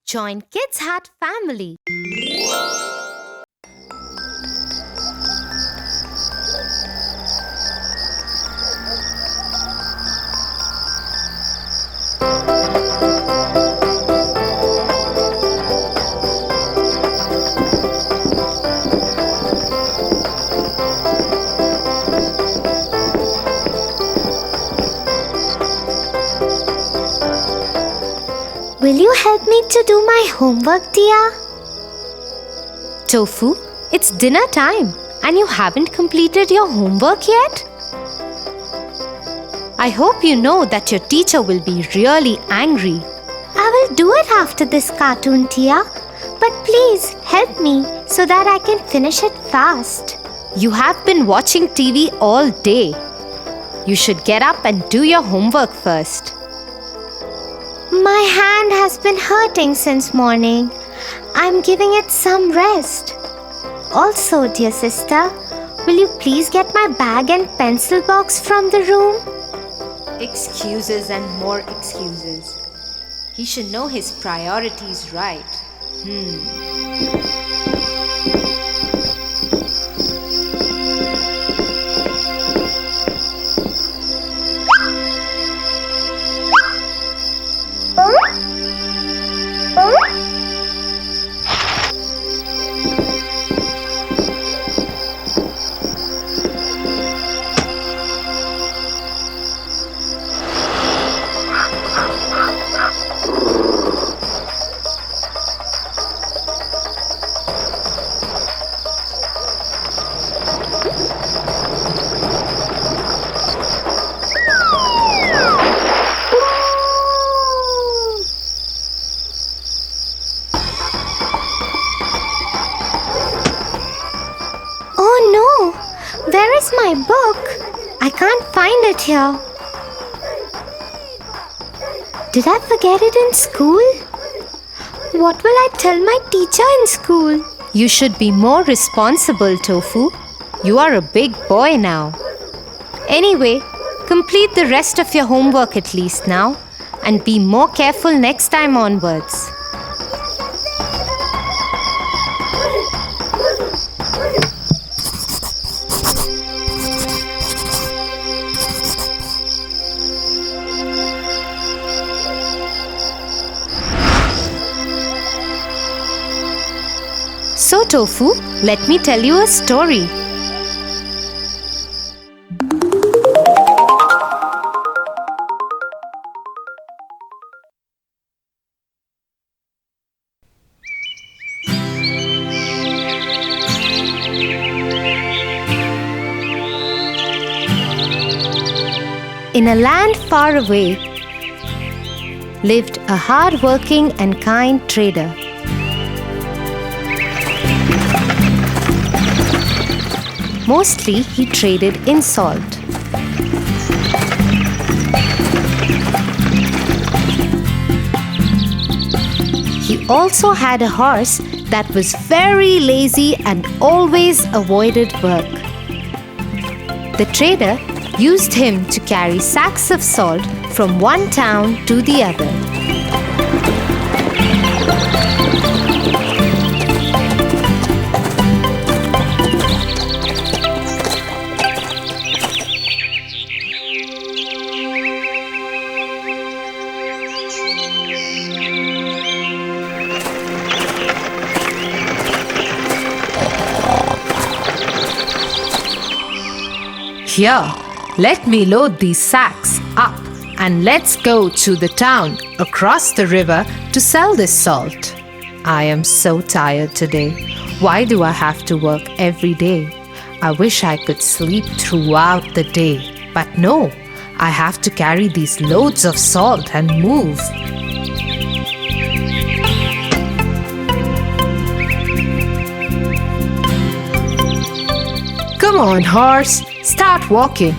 Join Kids Hut family. Will you help me to do my homework, Tia? Tofu, it's dinner time and you haven't completed your homework yet? I hope you know that your teacher will be really angry. I will do it after this cartoon, Tia. But please help me so that I can finish it fast. You have been watching TV all day. You should get up and do your homework first. My hand has been hurting since morning. I'm giving it some rest. Also, dear sister, will you please get my bag and pencil box from the room? Excuses and more excuses. He should know his priorities right. Where is my book? I can't find it here. Did I forget it in school? What will I tell my teacher in school? You should be more responsible, Tofu. You are a big boy now. Anyway, complete the rest of your homework at least now and be more careful next time onwards. So, Tofu, let me tell you a story. In a land far away lived a hard-working and kind trader. Mostly, he traded in salt. He also had a horse that was very lazy and always avoided work. The trader used him to carry sacks of salt from one town to the other. Here, let me load these sacks up and let's go to the town across the river to sell this salt. I am so tired today. Why do I have to work every day? I wish I could sleep throughout the day. But no, I have to carry these loads of salt and move. Come on, horse. Start walking.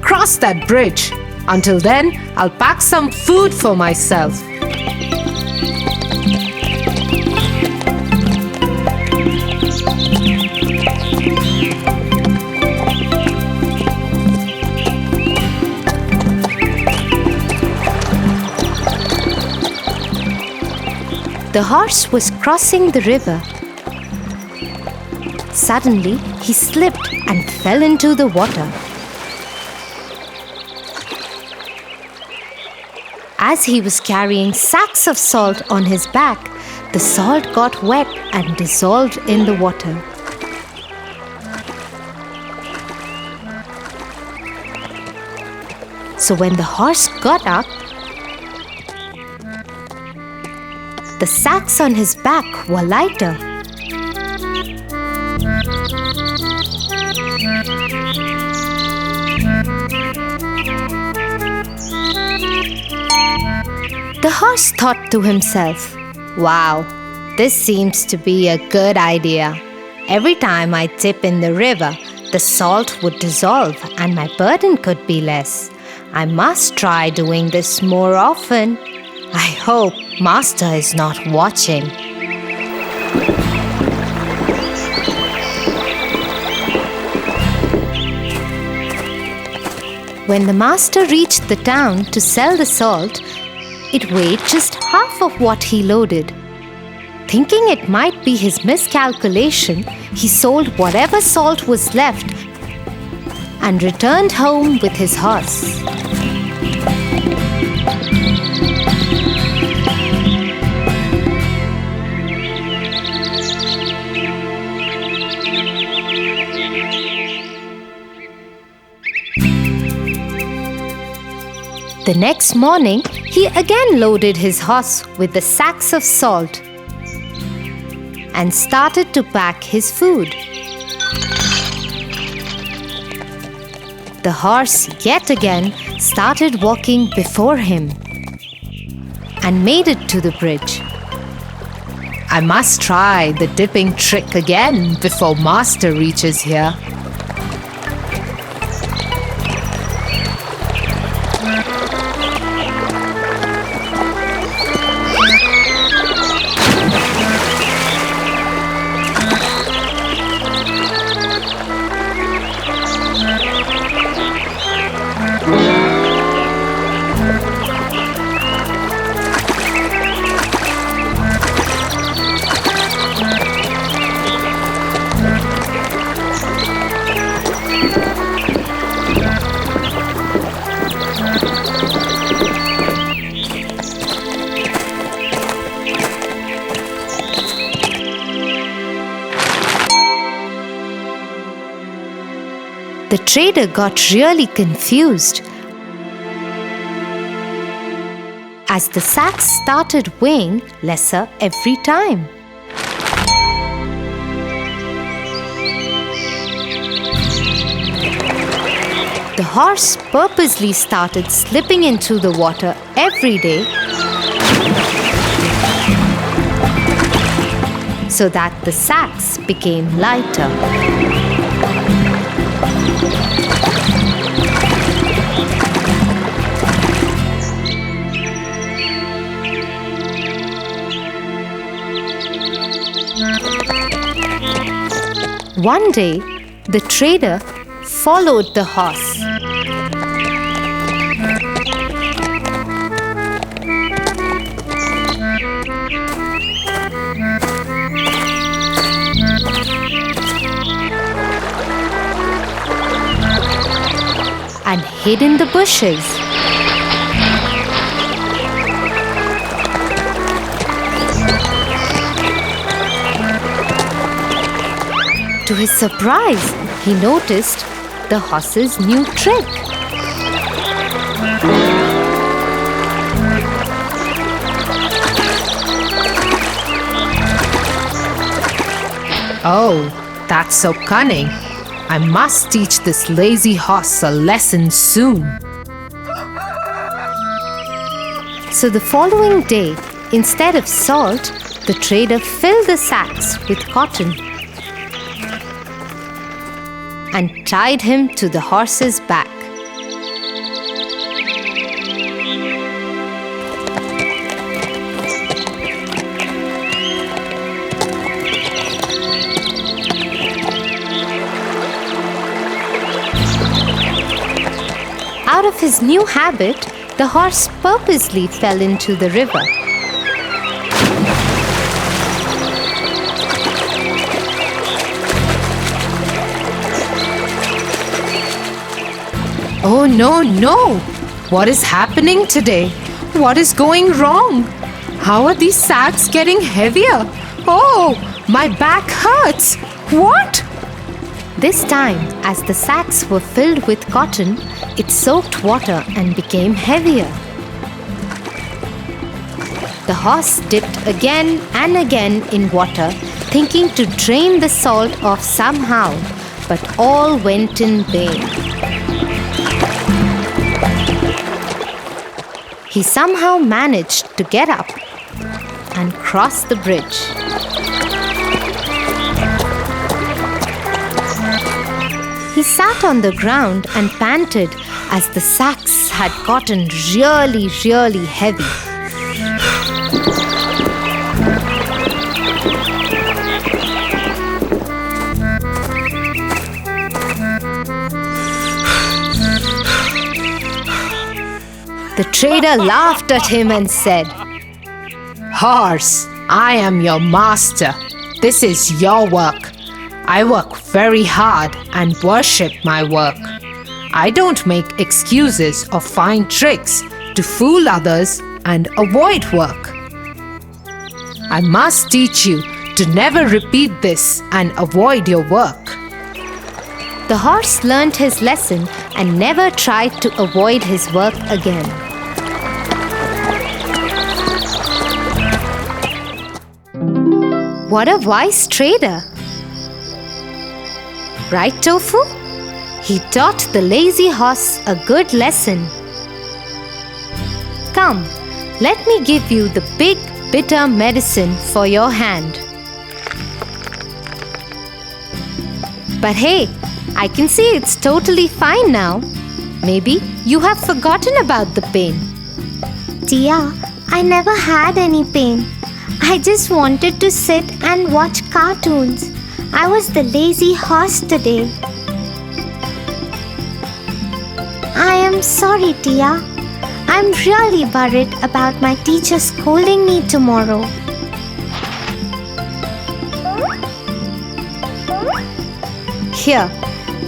Cross that bridge. Until then, I'll pack some food for myself. The horse was crossing the river. Suddenly, he slipped and fell into the water. As he was carrying sacks of salt on his back, the salt got wet and dissolved in the water. So when the horse got up, the sacks on his back were lighter. The horse thought to himself, "Wow, this seems to be a good idea. Every time I dip in the river, the salt would dissolve and my burden could be less. I must try doing this more often. I hope Master is not watching." When the master reached the town to sell the salt, it weighed just half of what he loaded. Thinking it might be his miscalculation, he sold whatever salt was left and returned home with his horse. The next morning, he again loaded his horse with the sacks of salt and started to pack his food. The horse yet again started walking before him and made it to the bridge. I must try the dipping trick again before Master reaches here. The trader got really confused as the sacks started weighing lesser every time. The horse purposely started slipping into the water every day so that the sacks became lighter. One day, the trader followed the horse. And hid in the bushes. To his surprise, he noticed the horse's new trick. Oh, that's so cunning. I must teach this lazy horse a lesson soon. So the following day, instead of salt, the trader filled the sacks with cotton and tied him to the horse's back. Out of his new habit, the horse purposely fell into the river. Oh no, no! What is happening today? What is going wrong? How are these sacks getting heavier? Oh, my back hurts! What? This time, as the sacks were filled with cotton, it soaked water and became heavier. The horse dipped again and again in water, thinking to drain the salt off somehow, but all went in vain. He somehow managed to get up and cross the bridge. He sat on the ground and panted as the sacks had gotten really, really heavy. The trader laughed at him and said, Horse, I am your master. This is your work. I work very hard and worship my work. I don't make excuses or find tricks to fool others and avoid work. I must teach you to never repeat this and avoid your work. The horse learned his lesson and never tried to avoid his work again. What a wise trader! Right, Tofu? He taught the lazy horse a good lesson. Come, let me give you the big, bitter medicine for your hand. But hey, I can see it's totally fine now. Maybe you have forgotten about the pain. Tia, I never had any pain. I just wanted to sit and watch cartoons. I was the lazy horse today. I am sorry, Tia. I'm really worried about my teacher scolding me tomorrow. Here,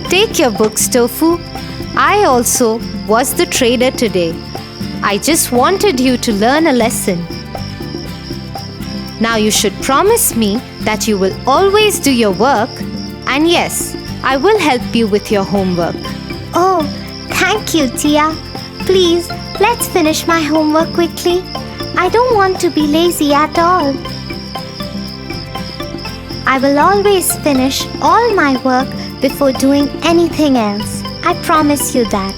take your books, Tofu. I also was the trader today. I just wanted you to learn a lesson. Now you should promise me that you will always do your work, and yes, I will help you with your homework. Oh, thank you, Tia. Please, let's finish my homework quickly. I don't want to be lazy at all. I will always finish all my work before doing anything else. I promise you that.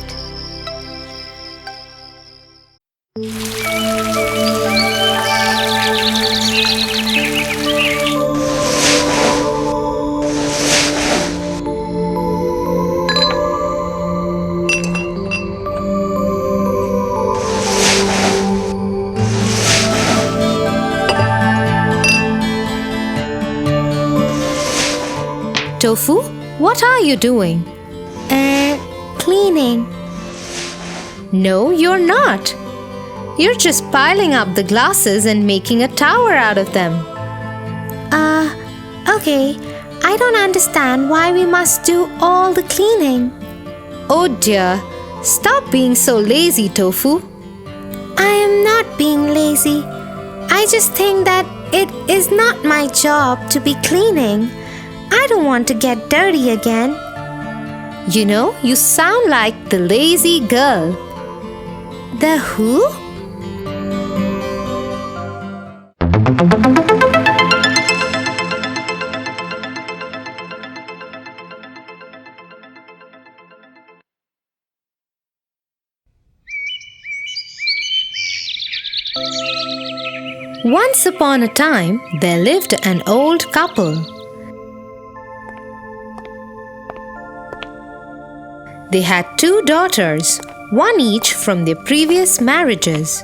Tofu, what are you doing? Cleaning. No, you're not. You're just piling up the glasses and making a tower out of them. Okay. I don't understand why we must do all the cleaning. Oh dear, stop being so lazy, Tofu. I am not being lazy. I just think that it is not my job to be cleaning. I don't want to get dirty again. You know, you sound like the lazy girl. The who? Once upon a time, there lived an old couple. They had 2 daughters, one each from their previous marriages.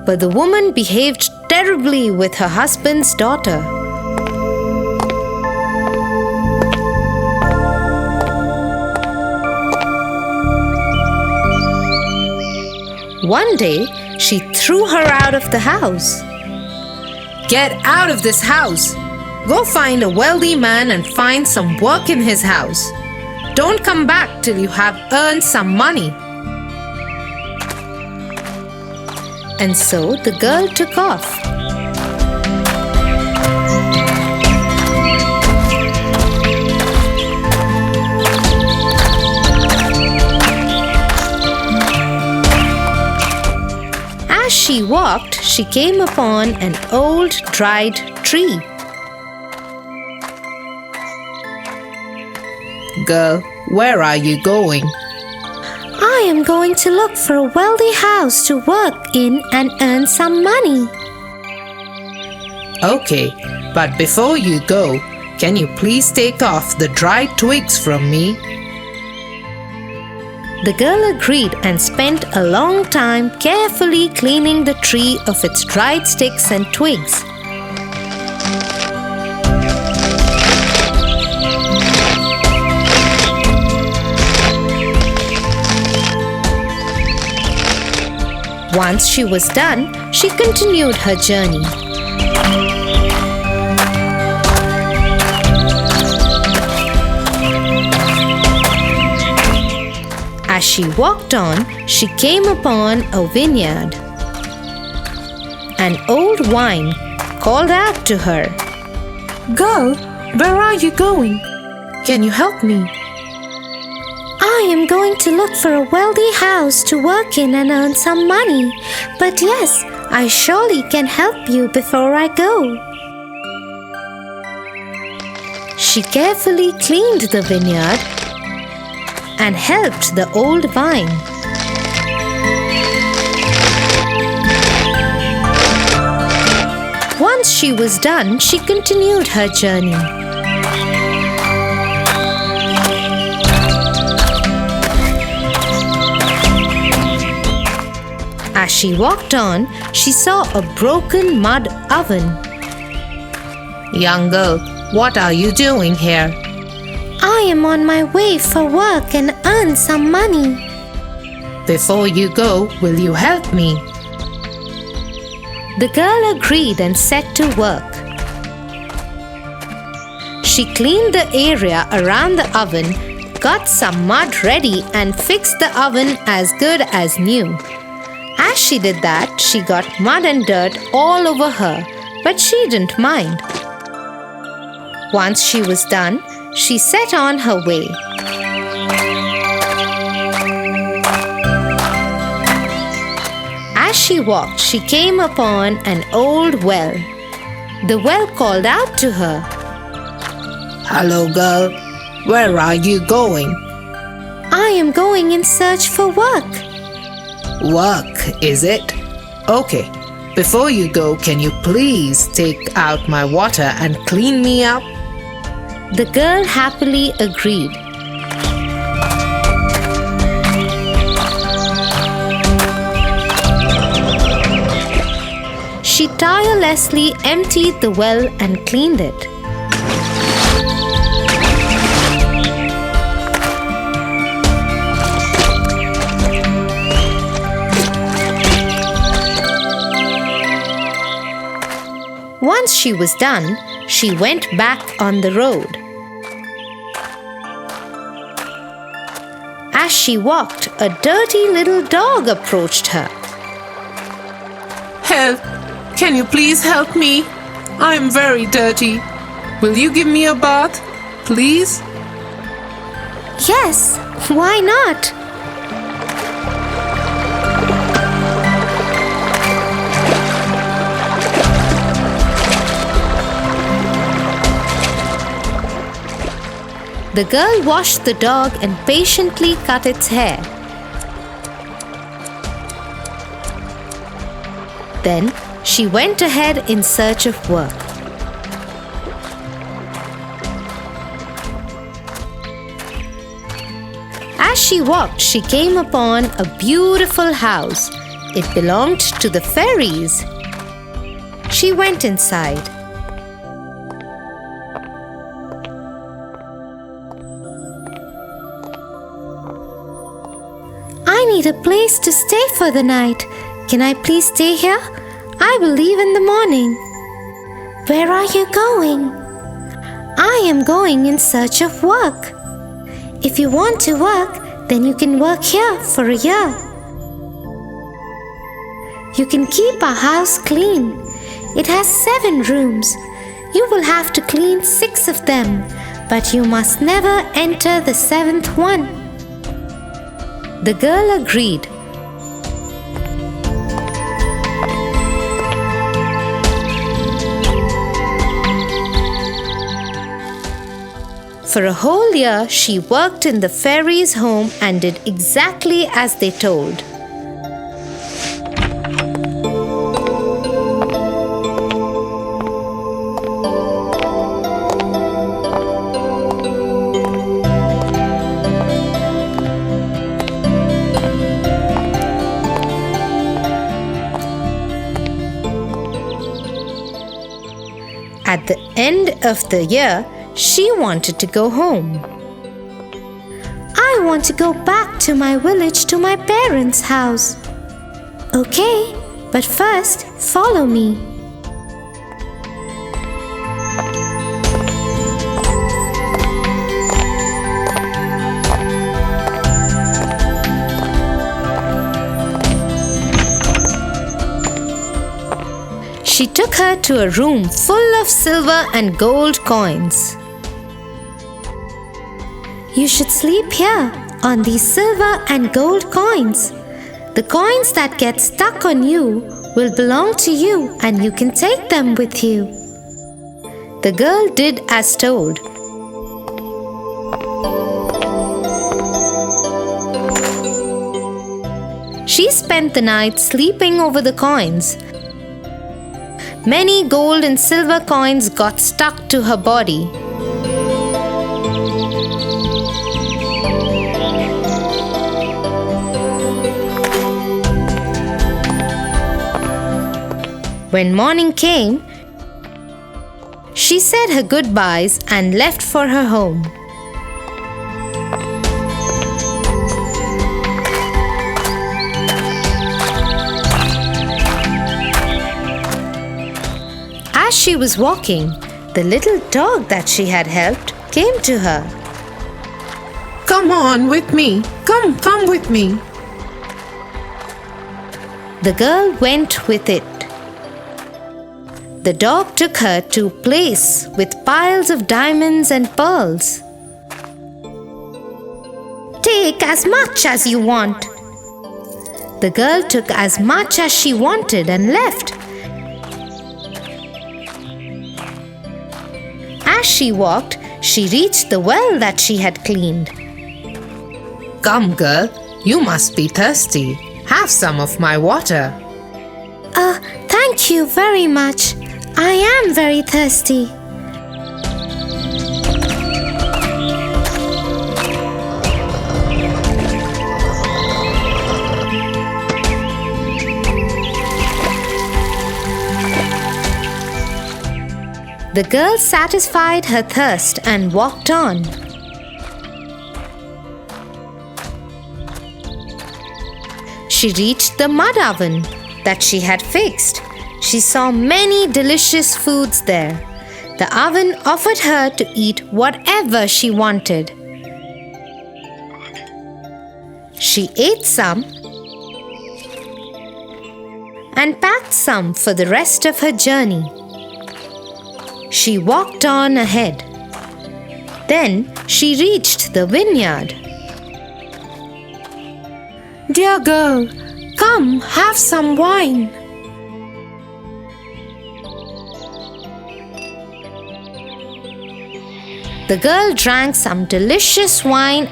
But the woman behaved terribly with her husband's daughter. One day, she threw her out of the house. Get out of this house! Go find a wealthy man and find some work in his house. Don't come back till you have earned some money. And so the girl took off. As she walked, she came upon an old dried tree. Girl, where are you going? I am going to look for a wealthy house to work in and earn some money. Okay, but before you go, can you please take off the dried twigs from me? The girl agreed and spent a long time carefully cleaning the tree of its dried sticks and twigs. Once she was done, she continued her journey. As she walked on, she came upon a vineyard. An old vine called out to her, Girl, where are you going? Can you help me? I am going to look for a wealthy house to work in and earn some money. But yes, I surely can help you before I go. She carefully cleaned the vineyard and helped the old vine. Once she was done, she continued her journey. As she walked on, she saw a broken mud oven. Young girl, what are you doing here? I am on my way for work and earn some money. Before you go, will you help me? The girl agreed and set to work. She cleaned the area around the oven, got some mud ready, and fixed the oven as good as new. As she did that, she got mud and dirt all over her, but she didn't mind. Once she was done, she set on her way. As she walked, she came upon an old well. The well called out to her, Hello, girl. Where are you going? I am going in search for work. Work, is it? Okay. Before you go, can you please take out my water and clean me up? The girl happily agreed. She tirelessly emptied the well and cleaned it. Once she was done, she went back on the road. As she walked, a dirty little dog approached her. Help! Can you please help me? I am very dirty. Will you give me a bath, please? Yes, why not? The girl washed the dog and patiently cut its hair. Then she went ahead in search of work. As she walked, she came upon a beautiful house. It belonged to the fairies. She went inside. I need a place to stay for the night. Can I please stay here? I will leave in the morning. Where are you going? I am going in search of work. If you want to work, then you can work here for a year. You can keep our house clean. It has 7 rooms. You will have to clean 6 of them, but you must never enter the 7th one. The girl agreed. For a whole year, she worked in the fairies' home and did exactly as they told. At the end of the year, she wanted to go home. I want to go back to my village to my parents' house. Okay, but first follow me. She took her to a room full of silver and gold coins. You should sleep here on these silver and gold coins. The coins that get stuck on you will belong to you and you can take them with you. The girl did as told. She spent the night sleeping over the coins. Many gold and silver coins got stuck to her body. When morning came, she said her goodbyes and left for her home. As she was walking, the little dog that she had helped came to her. Come on with me. Come with me. The girl went with it. The dog took her to a place with piles of diamonds and pearls. Take as much as you want. The girl took as much as she wanted and left. As she walked, she reached the well that she had cleaned. Come, girl, you must be thirsty. Have some of my water. Thank you very much. I am very thirsty. The girl satisfied her thirst and walked on. She reached the mud oven that she had fixed. She saw many delicious foods there. The oven offered her to eat whatever she wanted. She ate some and packed some for the rest of her journey. She walked on ahead. Then she reached the vineyard. Dear girl, come have some wine. The girl drank some delicious wine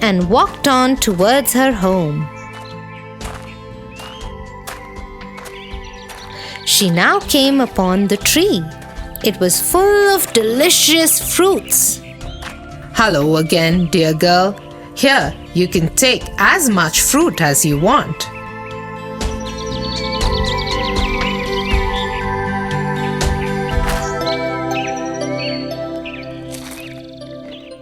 and walked on towards her home. She now came upon the tree. It was full of delicious fruits. Hello again, dear girl. Here, you can take as much fruit as you want.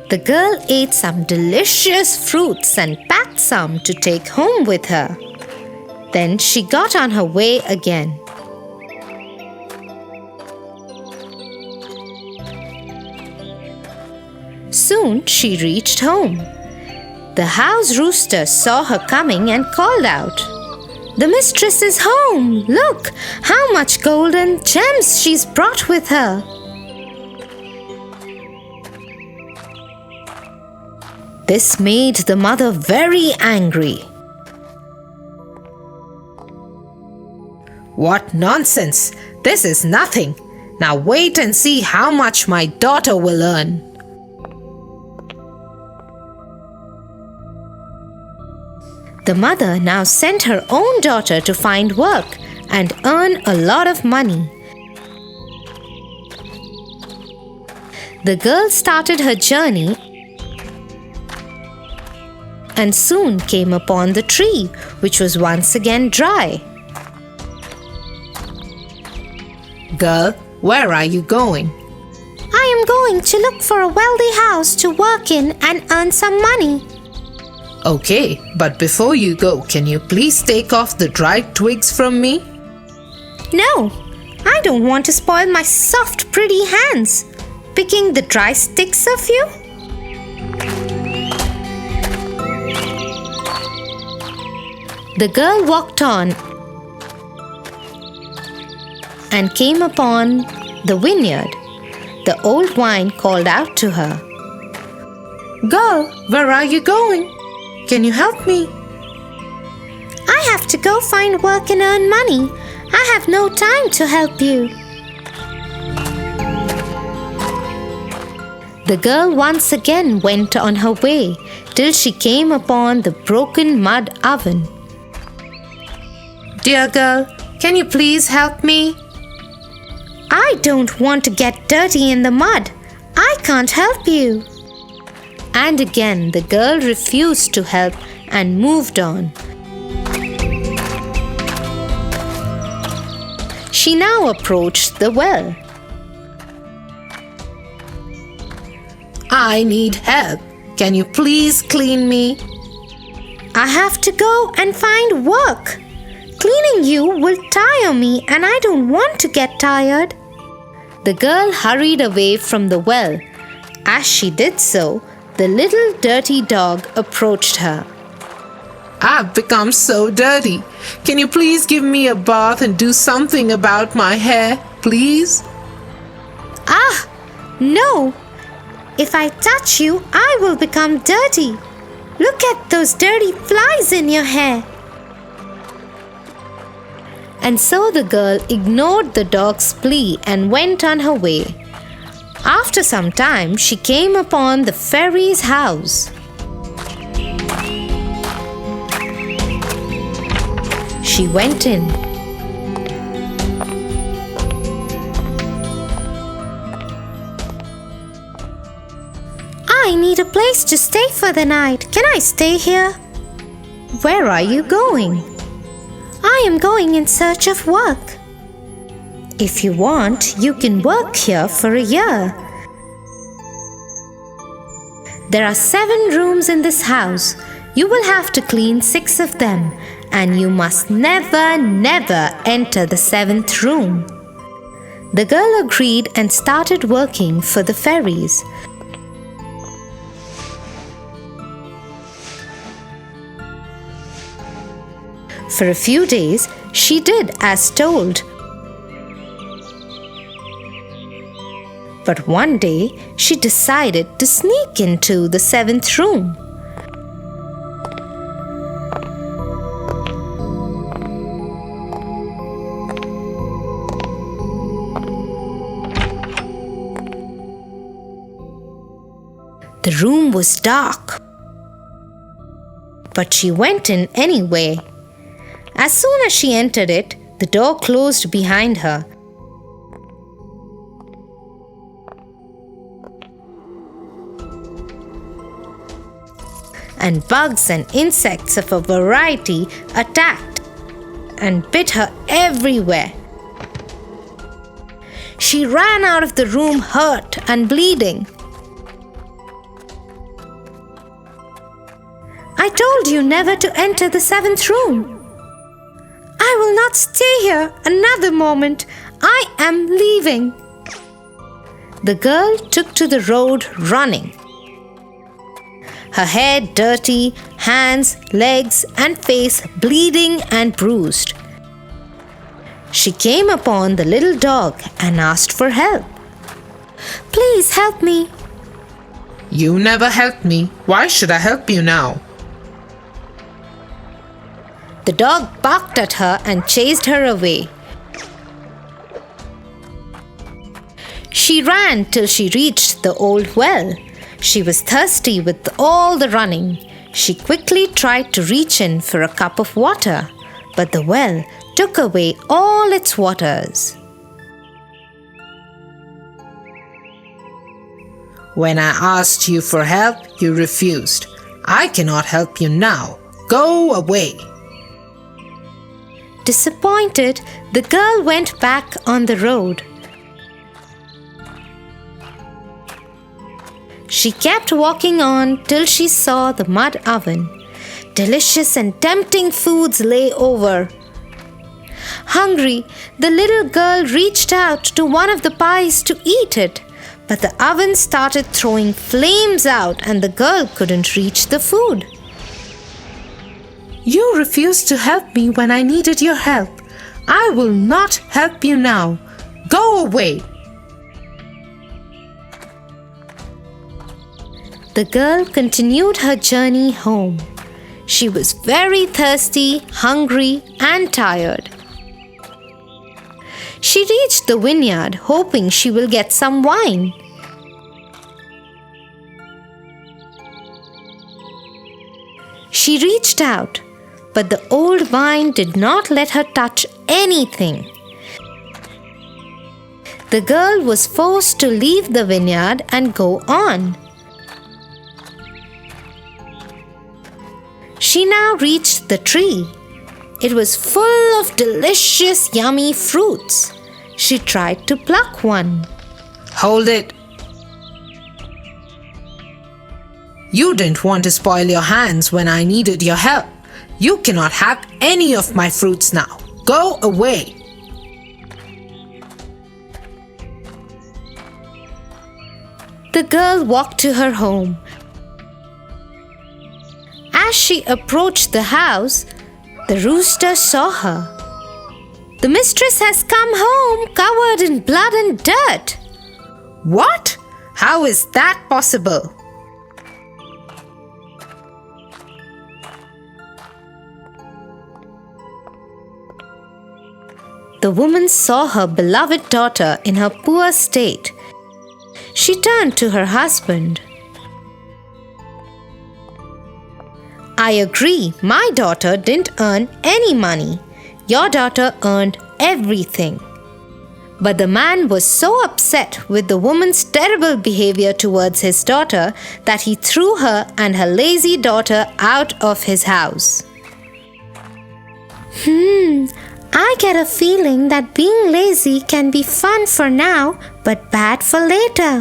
The girl ate some delicious fruits and packed some to take home with her. Then she got on her way again. soon she reached home. The house rooster saw her coming and called out, "The mistress is home! Look how much gold and gems she's brought with her!" This made the mother very angry. What nonsense! This is nothing. Now wait and see how much my daughter will earn. The mother now sent her own daughter to find work and earn a lot of money. The girl started her journey and soon came upon the tree, which was once again dry. Girl, where are you going? I am going to look for a wealthy house to work in and earn some money. Okay, but before you go, can you please take off the dried twigs from me? No, I don't want to spoil my soft, pretty hands picking the dry sticks of you. The girl walked on and came upon the vineyard. The old vine called out to her, Girl, where are you going? Can you help me? I have to go find work and earn money. I have no time to help you. The girl once again went on her way till she came upon the broken mud oven. Dear girl, can you please help me? I don't want to get dirty in the mud. I can't help you. And again the girl refused to help and moved on. She now approached the well. I need help. Can you please clean me? I have to go and find work. Cleaning you will tire me and I don't want to get tired. The girl hurried away from the well. As she did so, the little dirty dog approached her. I've become so dirty. Can you please give me a bath and do something about my hair, please? Ah, no. If I touch you, I will become dirty. Look at those dirty flies in your hair. And so the girl ignored the dog's plea and went on her way. After some time, she came upon the fairy's house. She went in. I need a place to stay for the night. Can I stay here? Where are you going? I am going in search of work. If you want, you can work here for a year. There are 7 rooms in this house. You will have to clean 6 of them, and you must never enter the 7th room. The girl agreed and started working for the fairies. For a few days, she did as told. But one day, she decided to sneak into the 7th room. The room was dark, but she went in anyway. As soon as she entered it, the door closed behind her. And bugs and insects of a variety attacked and bit her everywhere. She ran out of the room hurt and bleeding. I told you never to enter the 7th room. I will not stay here another moment. I am leaving. The girl took to the road running. her hair dirty, hands, legs, and face bleeding and bruised. She came upon the little dog and asked for help. "Please help me." You never helped me. Why should I help you now? The dog barked at her and chased her away. She ran till she reached the old well. She was thirsty with all the running. She quickly tried to reach in for a cup of water, but the well took away all its waters. When I asked you for help, you refused. I cannot help you now. Go away. Disappointed, the girl went back on the road. She kept walking on till she saw the mud oven. Delicious and tempting foods lay over. Hungry, the little girl reached out to one of the pies to eat it, but the oven started throwing flames out and the girl couldn't reach the food. You refused to help me when I needed your help. I will not help you now. Go away. The girl continued her journey home. She was very thirsty, hungry, and tired. She reached the vineyard hoping she will get some wine. She reached out, but the old vine did not let her touch anything. The girl was forced to leave the vineyard and go on. She now reached the tree. It was full of delicious, yummy fruits. She tried to pluck one. Hold it. You didn't want to spoil your hands when I needed your help. You cannot have any of my fruits now. Go away. The girl walked to her home. As she approached the house, the rooster saw her. "The mistress has come home covered in blood and dirt." What? How is that possible? The woman saw her beloved daughter in her poor state. She turned to her husband. "I agree, my daughter didn't earn any money. Your daughter earned everything." But the man was so upset with the woman's terrible behavior towards his daughter that he threw her and her lazy daughter out of his house. I get a feeling that being lazy can be fun for now, but bad for later.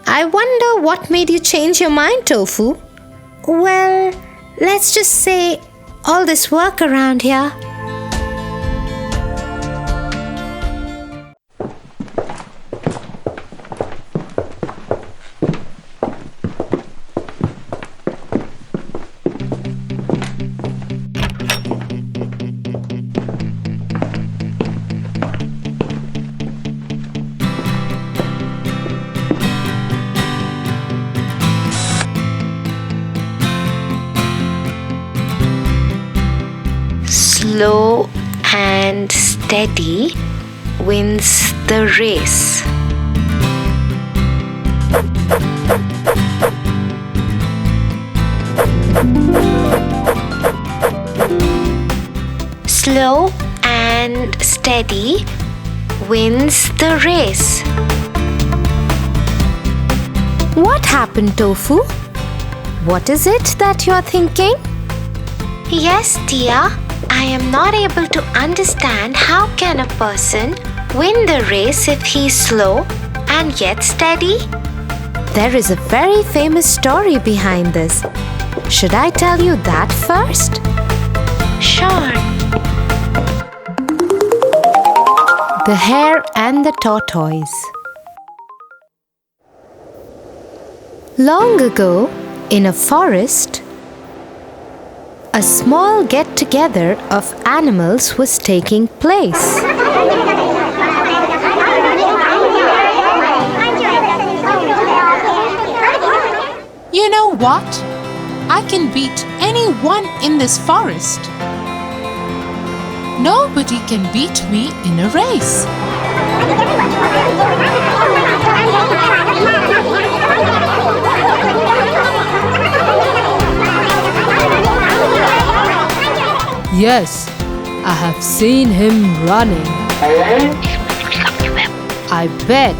I wonder what made you change your mind, Tofu? Well, let's just say all this work around here. Slow and steady wins the race. Slow and steady wins the race. What happened, Tofu? What is it that you're thinking? Yes, Tia. I am not able to understand how can a person win the race if he's slow and yet steady? There is a very famous story behind this. Should I tell you that first? Sure. The Hare and the Tortoise. Long ago, In a forest, a small get-together of animals was taking place. You know what? I can beat anyone in this forest. Nobody can beat me in a race. Yes, I have seen him running. I bet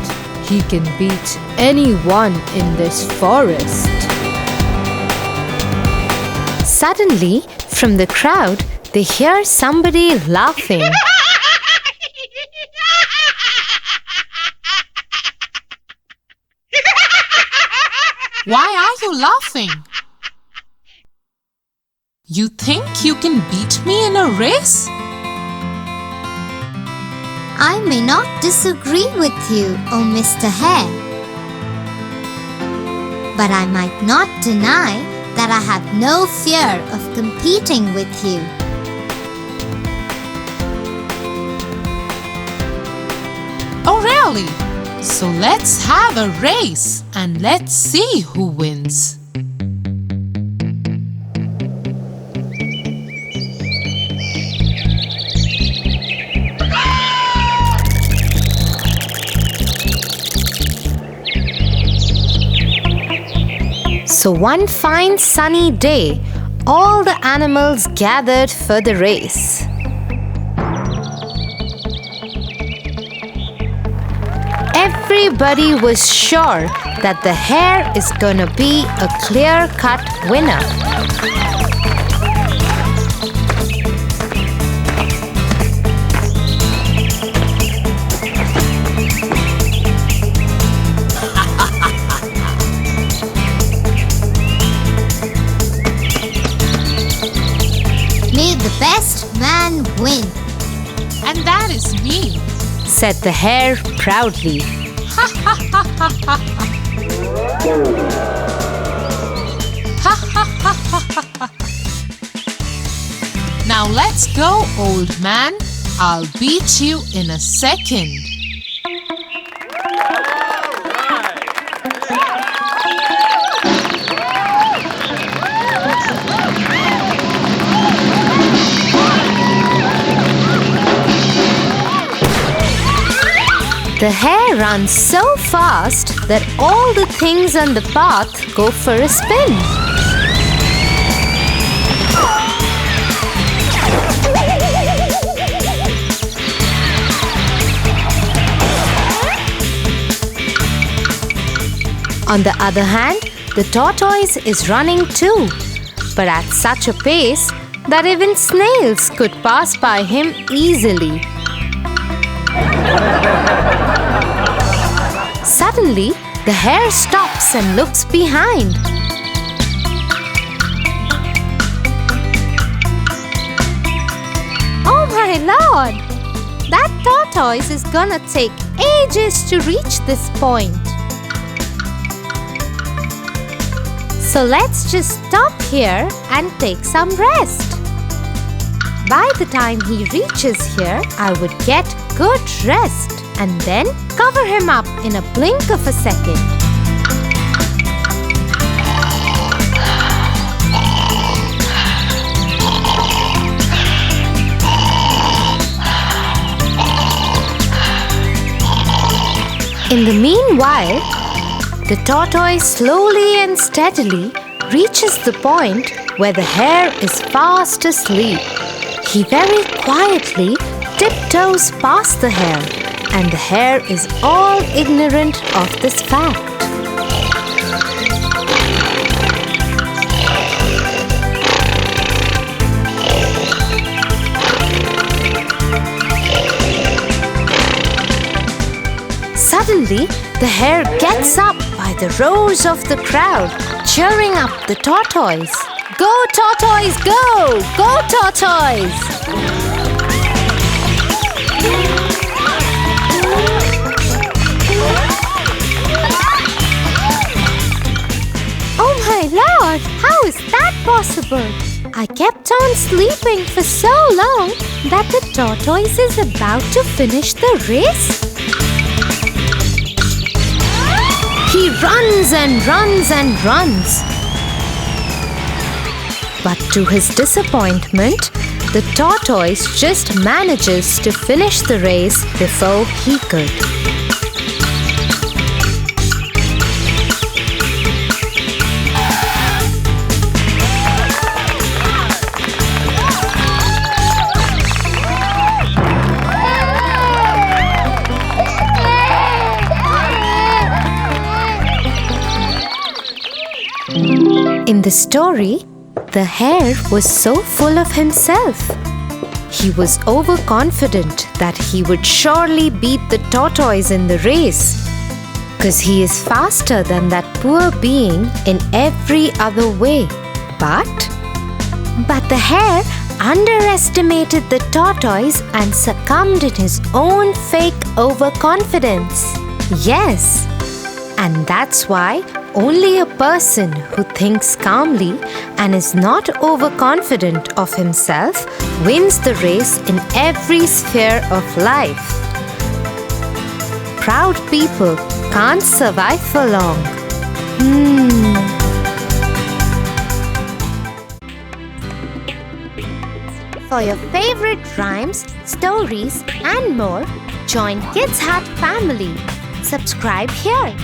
he can beat anyone in this forest. Suddenly, from the crowd, they hear somebody laughing. Why are you laughing? You think you can beat me in a race? I may not disagree with you, oh Mr. Hare. But I might not deny that I have no fear of competing with you. Oh really? So let's have a race and let's see who wins. So one fine sunny day, all the animals gathered for the race. Everybody was sure that the hare is gonna be a clear-cut winner. May the best man win. And that is me. Said the hare proudly. Now let's go, old man. I'll beat you in a second. The hare runs so fast that all the things on the path go for a spin. On the other hand, the tortoise is running too, but at such a pace that even snails could pass by him easily. Suddenly, the hare stops and looks behind. Oh my lord! That tortoise is gonna take ages to reach this point. So let's just stop here and take some rest. By the time he reaches here, I would get good rest and then cover him up in a blink of a second. In the meanwhile, the tortoise slowly and steadily reaches the point where the hare is fast asleep. He very quietly tiptoes past the hare, and the hare is all ignorant of this fact. Suddenly, the hare gets up by the roars of the crowd, cheering up the tortoise. Go, tortoise, go! Go, tortoise! Oh my possible? I kept on sleeping for so long that the tortoise is about to finish the race. He runs and runs and runs. But to his disappointment, the tortoise just manages to finish the race before he could. In the story, the hare was so full of himself. He was overconfident that he would surely beat the tortoise in the race, because he is faster than that poor being in every other way. But the hare underestimated the tortoise and succumbed in his own fake overconfidence. Yes, and that's why only a person who thinks calmly and is not overconfident of himself wins the race in every sphere of life. Proud people can't survive for long. For your favorite rhymes, stories, and more, join Kids Hut family. Subscribe here.